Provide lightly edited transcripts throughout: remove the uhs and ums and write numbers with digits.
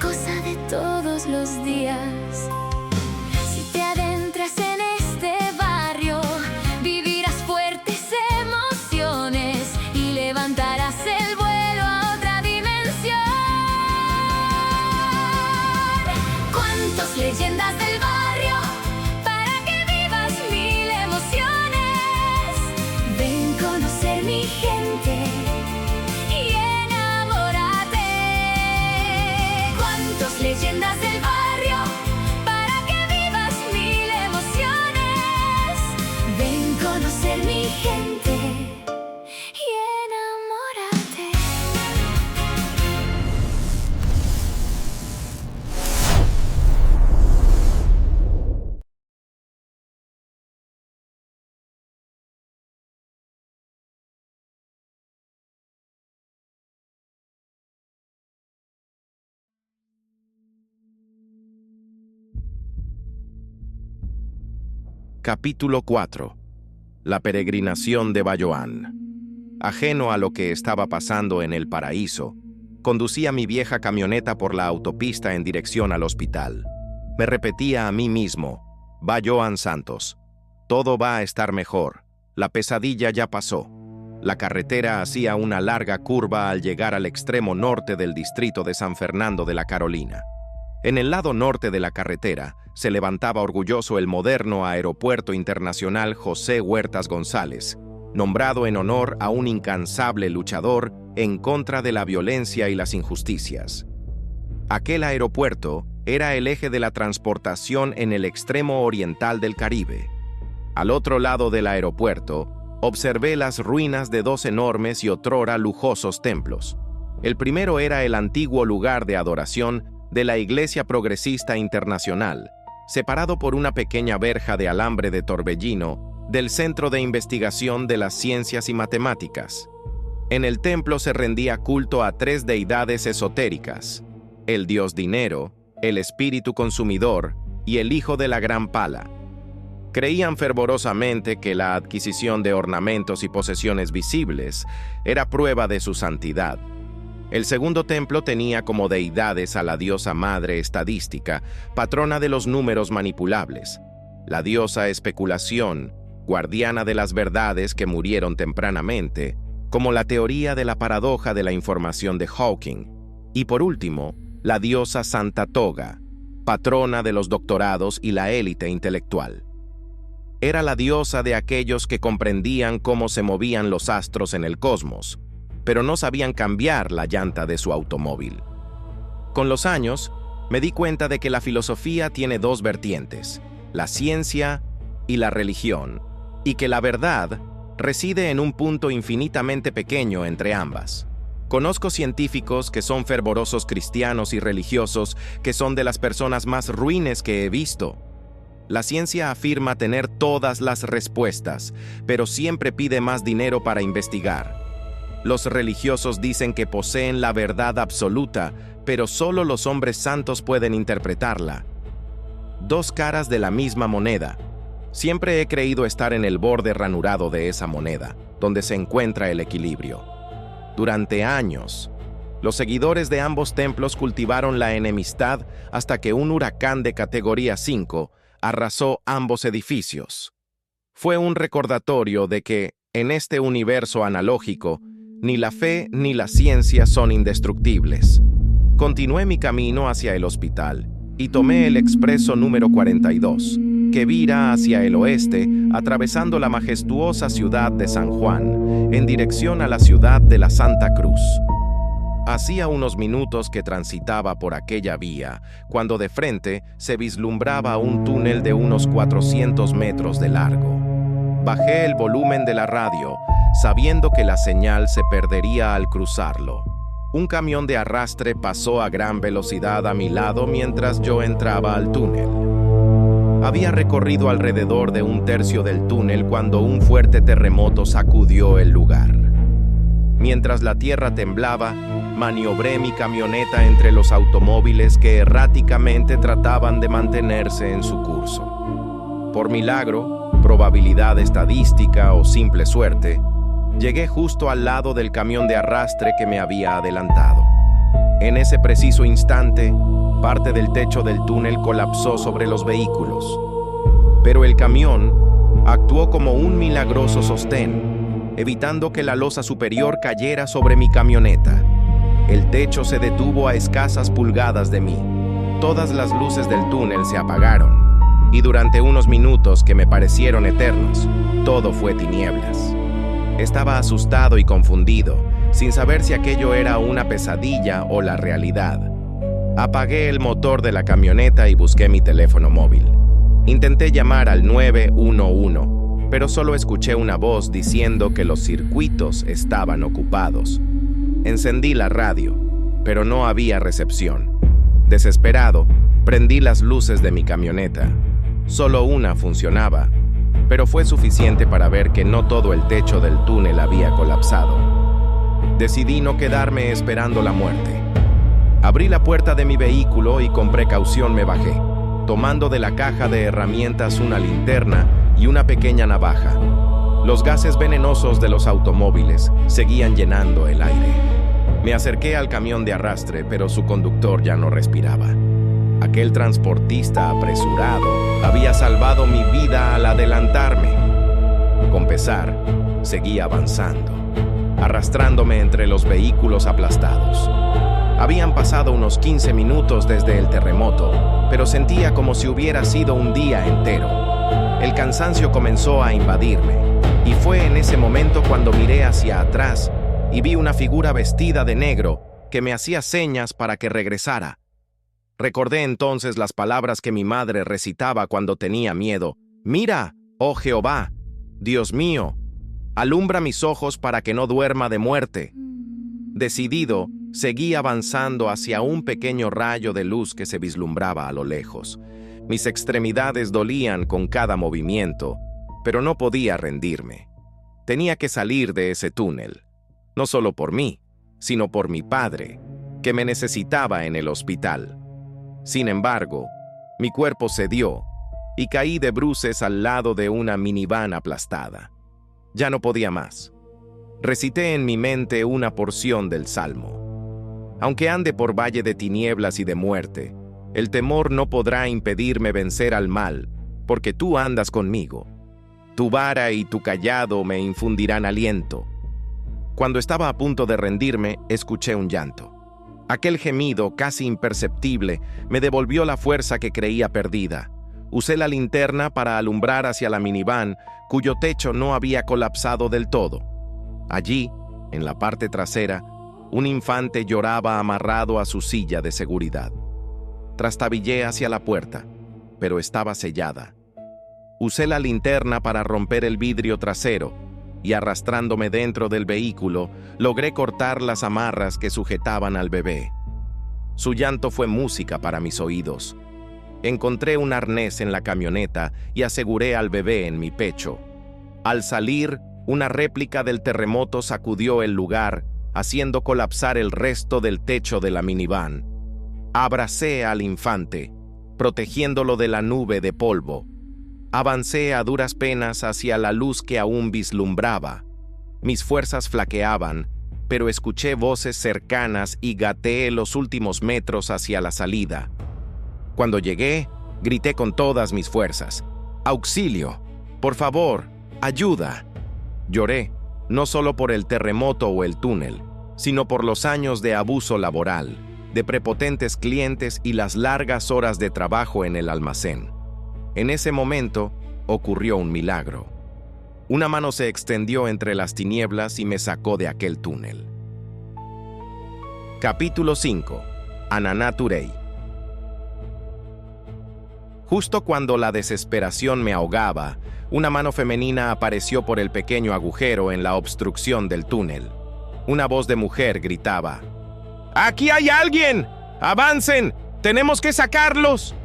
cosa de todos los días. Si te adentras en este barrio, vivirás fuertes emociones y levantarás el vuelo a otra dimensión. ¿Cuántas leyendas del barrio para que vivas mil emociones? Ven conocer mi gente y enamórate. ¿Cuántas leyendas del barrio para que vivas mil emociones? Ven conocer mi gente y enamórate. Capítulo 4. La peregrinación de Bayoán. Ajeno a lo que estaba pasando en el paraíso, conducía mi vieja camioneta por la autopista en dirección al hospital. Me repetía a mí mismo: Bayoán Santos, todo va a estar mejor, la pesadilla ya pasó. La carretera hacía una larga curva al llegar al extremo norte del distrito de San Fernando de la Carolina. En el lado norte de la carretera se levantaba orgulloso el moderno Aeropuerto Internacional José Huertas González, nombrado en honor a un incansable luchador en contra de la violencia y las injusticias. Aquel aeropuerto era el eje de la transportación en el extremo oriental del Caribe. Al otro lado del aeropuerto, observé las ruinas de dos enormes y otrora lujosos templos. El primero era el antiguo lugar de adoración de la Iglesia Progresista Internacional, separado por una pequeña verja de alambre de torbellino del Centro de Investigación de las Ciencias y Matemáticas. En el templo se rendía culto a tres deidades esotéricas: el dios dinero, el espíritu consumidor y el hijo de la gran pala. Creían fervorosamente que la adquisición de ornamentos y posesiones visibles era prueba de su santidad. El segundo templo tenía como deidades a la diosa madre estadística, patrona de los números manipulables, la diosa especulación, guardiana de las verdades que murieron tempranamente, como la teoría de la paradoja de la información de Hawking, y por último, la diosa Santa Toga, patrona de los doctorados y la élite intelectual. Era la diosa de aquellos que comprendían cómo se movían los astros en el cosmos, pero no sabían cambiar la llanta de su automóvil. Con los años, me di cuenta de que la filosofía tiene dos vertientes, la ciencia y la religión, y que la verdad reside en un punto infinitamente pequeño entre ambas. Conozco científicos que son fervorosos cristianos y religiosos que son de las personas más ruines que he visto. La ciencia afirma tener todas las respuestas, pero siempre pide más dinero para investigar. Los religiosos dicen que poseen la verdad absoluta, pero solo los hombres santos pueden interpretarla. Dos caras de la misma moneda. Siempre he creído estar en el borde ranurado de esa moneda, donde se encuentra el equilibrio. Durante años, los seguidores de ambos templos cultivaron la enemistad hasta que un huracán de categoría 5 arrasó ambos edificios. Fue un recordatorio de que, en este universo analógico, ni la fe ni la ciencia son indestructibles. Continué mi camino hacia el hospital y tomé el expreso número 42, que vira hacia el oeste, atravesando la majestuosa ciudad de San Juan, en dirección a la ciudad de la Santa Cruz. Hacía unos minutos que transitaba por aquella vía, cuando de frente se vislumbraba un túnel de unos 400 metros de largo. Bajé el volumen de la radio, sabiendo que la señal se perdería al cruzarlo. Un camión de arrastre pasó a gran velocidad a mi lado mientras yo entraba al túnel. Había recorrido alrededor de un tercio del túnel cuando un fuerte terremoto sacudió el lugar. Mientras la tierra temblaba, maniobré mi camioneta entre los automóviles que erráticamente trataban de mantenerse en su curso. Por milagro, probabilidad estadística o simple suerte, llegué justo al lado del camión de arrastre que me había adelantado. En ese preciso instante, parte del techo del túnel colapsó sobre los vehículos. Pero el camión actuó como un milagroso sostén, evitando que la losa superior cayera sobre mi camioneta. El techo se detuvo a escasas pulgadas de mí. Todas las luces del túnel se apagaron, y durante unos minutos que me parecieron eternos, todo fue tinieblas. Estaba asustado y confundido, sin saber si aquello era una pesadilla o la realidad. Apagué el motor de la camioneta y busqué mi teléfono móvil. Intenté llamar al 911, pero solo escuché una voz diciendo que los circuitos estaban ocupados. Encendí la radio, pero no había recepción. Desesperado, prendí las luces de mi camioneta. Solo una funcionaba, pero fue suficiente para ver que no todo el techo del túnel había colapsado. Decidí no quedarme esperando la muerte. Abrí la puerta de mi vehículo y con precaución me bajé, tomando de la caja de herramientas una linterna y una pequeña navaja. Los gases venenosos de los automóviles seguían llenando el aire. Me acerqué al camión de arrastre, pero su conductor ya no respiraba. Aquel transportista apresurado había salvado mi vida al adelantarme. Con pesar, seguí avanzando, arrastrándome entre los vehículos aplastados. Habían pasado unos 15 minutos desde el terremoto, pero sentía como si hubiera sido un día entero. El cansancio comenzó a invadirme, y fue en ese momento cuando miré hacia atrás y vi una figura vestida de negro que me hacía señas para que regresara. Recordé entonces las palabras que mi madre recitaba cuando tenía miedo. «Mira, oh Jehová, Dios mío, alumbra mis ojos para que no duerma de muerte». Decidido, seguí avanzando hacia un pequeño rayo de luz que se vislumbraba a lo lejos. Mis extremidades dolían con cada movimiento, pero no podía rendirme. Tenía que salir de ese túnel, no solo por mí, sino por mi padre, que me necesitaba en el hospital. Sin embargo, mi cuerpo cedió y caí de bruces al lado de una minivan aplastada. Ya no podía más. Recité en mi mente una porción del Salmo. Aunque ande por valle de tinieblas y de muerte, el temor no podrá impedirme vencer al mal, porque tú andas conmigo. Tu vara y tu cayado me infundirán aliento. Cuando estaba a punto de rendirme, escuché un llanto. Aquel gemido, casi imperceptible, me devolvió la fuerza que creía perdida. Usé la linterna para alumbrar hacia la minivan, cuyo techo no había colapsado del todo. Allí, en la parte trasera, un infante lloraba amarrado a su silla de seguridad. Trastabillé hacia la puerta, pero estaba sellada. Usé la linterna para romper el vidrio trasero y, arrastrándome dentro del vehículo, logré cortar las amarras que sujetaban al bebé. Su llanto fue música para mis oídos. Encontré un arnés en la camioneta y aseguré al bebé en mi pecho. Al salir, una réplica del terremoto sacudió el lugar, haciendo colapsar el resto del techo de la minivan. Abracé al infante, protegiéndolo de la nube de polvo. Avancé a duras penas hacia la luz que aún vislumbraba. Mis fuerzas flaqueaban, pero escuché voces cercanas y gateé los últimos metros hacia la salida. Cuando llegué, grité con todas mis fuerzas: «¡Auxilio! ¡Por favor! ¡Ayuda!». Lloré, no solo por el terremoto o el túnel, sino por los años de abuso laboral, de prepotentes clientes y las largas horas de trabajo en el almacén. En ese momento, ocurrió un milagro. Una mano se extendió entre las tinieblas y me sacó de aquel túnel. Capítulo 5. Ananá Turey. Justo cuando la desesperación me ahogaba, una mano femenina apareció por el pequeño agujero en la obstrucción del túnel. Una voz de mujer gritaba: «¡Aquí hay alguien! ¡Avancen! ¡Tenemos que sacarlos!».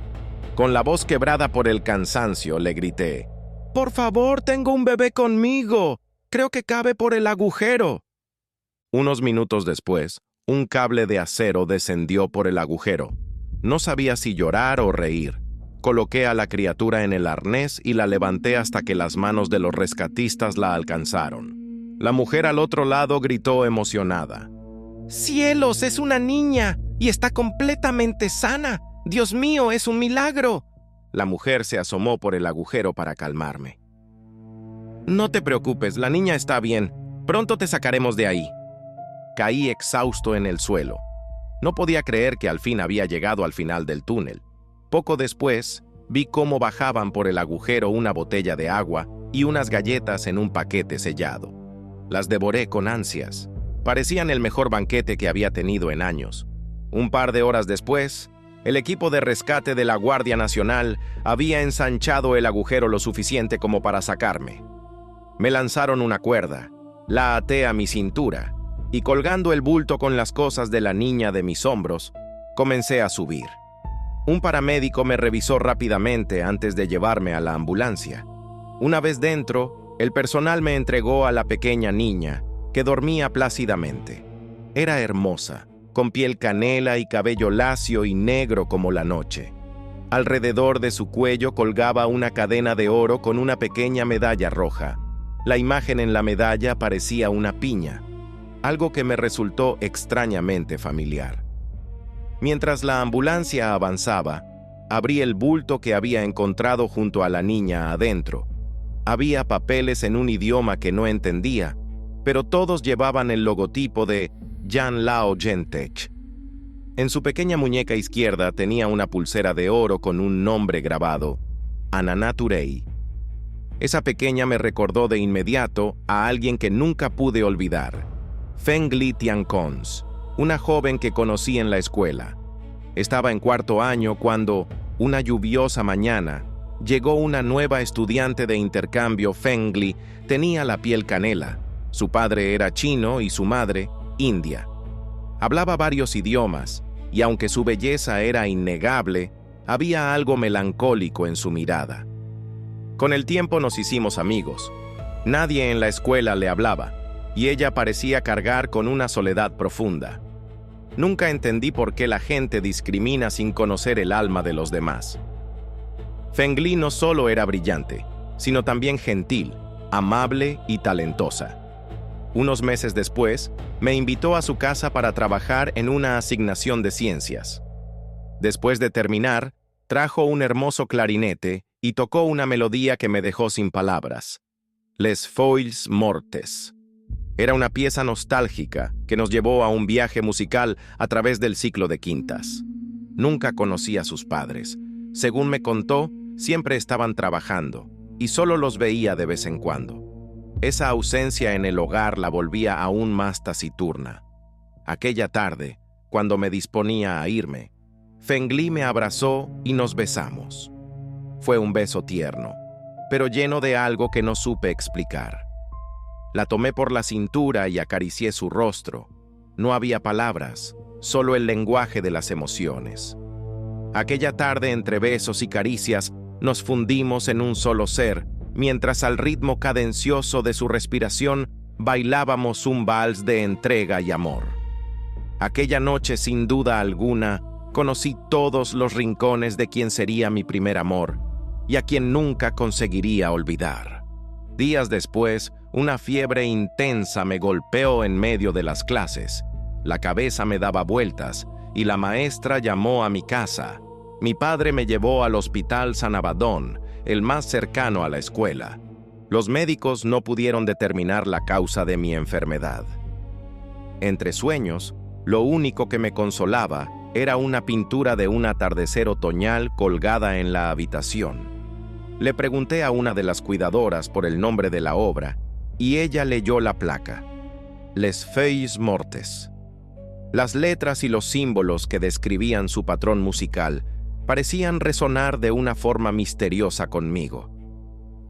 Con la voz quebrada por el cansancio, le grité: «Por favor, tengo un bebé conmigo. Creo que cabe por el agujero». Unos minutos después, un cable de acero descendió por el agujero. No sabía si llorar o reír. Coloqué a la criatura en el arnés y la levanté hasta que las manos de los rescatistas la alcanzaron. La mujer al otro lado gritó emocionada: «¡Cielos, es una niña! y está completamente sana. Dios mío, es un milagro. La mujer se asomó por el agujero para calmarme. No te preocupes, la niña está bien. Pronto te sacaremos de ahí. Caí exhausto en el suelo. No podía creer que al fin había llegado al final del túnel. Poco después, vi cómo bajaban por el agujero una botella de agua y unas galletas en un paquete sellado. Las devoré con ansias. Parecían el mejor banquete que había tenido en años. Un par de horas después, el equipo de rescate de la Guardia Nacional había ensanchado el agujero lo suficiente como para sacarme. Me lanzaron una cuerda, la até a mi cintura y colgando el bulto con las cosas de la niña de mis hombros, comencé a subir. Un paramédico me revisó rápidamente antes de llevarme a la ambulancia. Una vez dentro, el personal me entregó a la pequeña niña, que dormía plácidamente. Era hermosa, con piel canela y cabello lacio y negro como la noche. Alrededor de su cuello colgaba una cadena de oro con una pequeña medalla roja. La imagen en la medalla parecía una piña, algo que me resultó extrañamente familiar. Mientras la ambulancia avanzaba, abrí el bulto que había encontrado junto a la niña adentro. Había papeles en un idioma que no entendía, pero todos llevaban el logotipo de Jan Lao Gentech. En su pequeña muñeca izquierda tenía una pulsera de oro con un nombre grabado, Ananaturei. Esa pequeña me recordó de inmediato a alguien que nunca pude olvidar, Feng Li Tiancons, una joven que conocí en la escuela. Estaba en cuarto año cuando, una lluviosa mañana, llegó una nueva estudiante de intercambio. Feng Li tenía la piel canela. Su padre era chino y su madre, india. Hablaba varios idiomas, y aunque su belleza era innegable, había algo melancólico en su mirada. Con el tiempo nos hicimos amigos. Nadie en la escuela le hablaba, y ella parecía cargar con una soledad profunda. Nunca entendí por qué la gente discrimina sin conocer el alma de los demás. Feng Li no solo era brillante, sino también gentil, amable y talentosa. Unos meses después, me invitó a su casa para trabajar en una asignación de ciencias. Después de terminar, trajo un hermoso clarinete y tocó una melodía que me dejó sin palabras. Les Feuilles Mortes. Era una pieza nostálgica que nos llevó a un viaje musical a través del ciclo de quintas. Nunca conocí a sus padres. Según me contó, siempre estaban trabajando y solo los veía de vez en cuando. Esa ausencia en el hogar la volvía aún más taciturna. Aquella tarde, cuando me disponía a irme, Feng Li me abrazó y nos besamos. Fue un beso tierno, pero lleno de algo que no supe explicar. La tomé por la cintura y acaricié su rostro. No había palabras, solo el lenguaje de las emociones. Aquella tarde, entre besos y caricias, nos fundimos en un solo ser, mientras al ritmo cadencioso de su respiración bailábamos un vals de entrega y amor. Aquella noche, sin duda alguna, conocí todos los rincones de quien sería mi primer amor y a quien nunca conseguiría olvidar. Días después, una fiebre intensa me golpeó en medio de las clases. La cabeza me daba vueltas y la maestra llamó a mi casa. Mi padre me llevó al Hospital San Abadón, el más cercano a la escuela. Los médicos no pudieron determinar la causa de mi enfermedad. Entre sueños, lo único que me consolaba era una pintura de un atardecer otoñal colgada en la habitación. Le pregunté a una de las cuidadoras por el nombre de la obra, y ella leyó la placa, Les Feuilles Mortes. Las letras y los símbolos que describían su patrón musical parecían resonar de una forma misteriosa conmigo.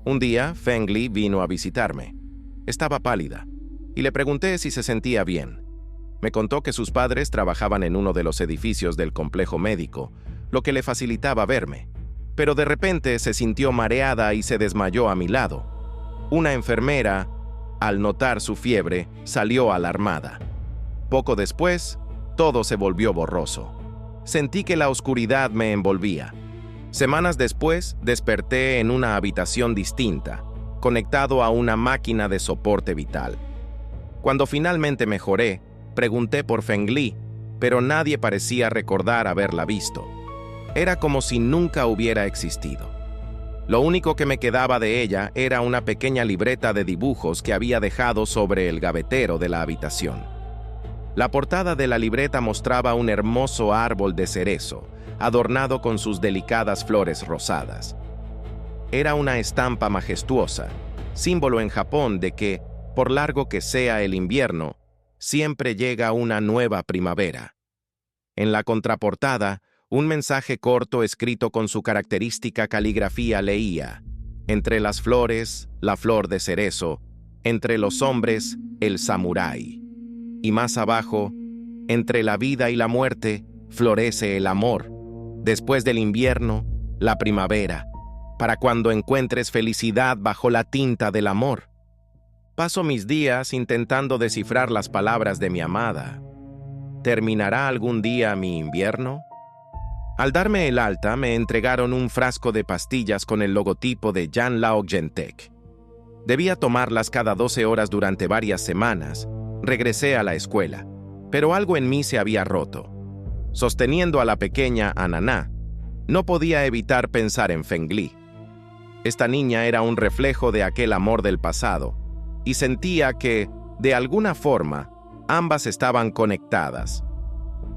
Un día, Feng Li vino a visitarme. Estaba pálida, y le pregunté si se sentía bien. Me contó que sus padres trabajaban en uno de los edificios del complejo médico, lo que le facilitaba verme. Pero de repente se sintió mareada y se desmayó a mi lado. Una enfermera, al notar su fiebre, salió alarmada. Poco después, todo se volvió borroso. Sentí que la oscuridad me envolvía. Semanas después, desperté en una habitación distinta, conectado a una máquina de soporte vital. Cuando finalmente mejoré, pregunté por Feng Li, pero nadie parecía recordar haberla visto. Era como si nunca hubiera existido. Lo único que me quedaba de ella era una pequeña libreta de dibujos que había dejado sobre el gavetero de la habitación. La portada de la libreta mostraba un hermoso árbol de cerezo, adornado con sus delicadas flores rosadas. Era una estampa majestuosa, símbolo en Japón de que, por largo que sea el invierno, siempre llega una nueva primavera. En la contraportada, un mensaje corto escrito con su característica caligrafía leía: entre las flores, la flor de cerezo; entre los hombres, el samurái. Y más abajo, entre la vida y la muerte, florece el amor. Después del invierno, la primavera, para cuando encuentres felicidad bajo la tinta del amor. Paso mis días intentando descifrar las palabras de mi amada. ¿Terminará algún día mi invierno? Al darme el alta, me entregaron un frasco de pastillas con el logotipo de Jan Laog Gentek. Debía tomarlas cada 12 horas durante varias semanas. Regresé a la escuela, pero algo en mí se había roto. Sosteniendo a la pequeña Ananá, no podía evitar pensar en Fengli. Esta niña era un reflejo de aquel amor del pasado, y sentía que, de alguna forma, ambas estaban conectadas.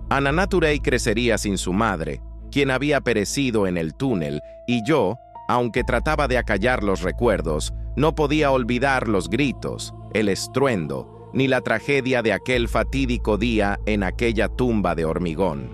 Ananá Turei crecería sin su madre, quien había perecido en el túnel, y yo, aunque trataba de acallar los recuerdos, no podía olvidar los gritos, el estruendo, ni la tragedia de aquel fatídico día en aquella tumba de hormigón.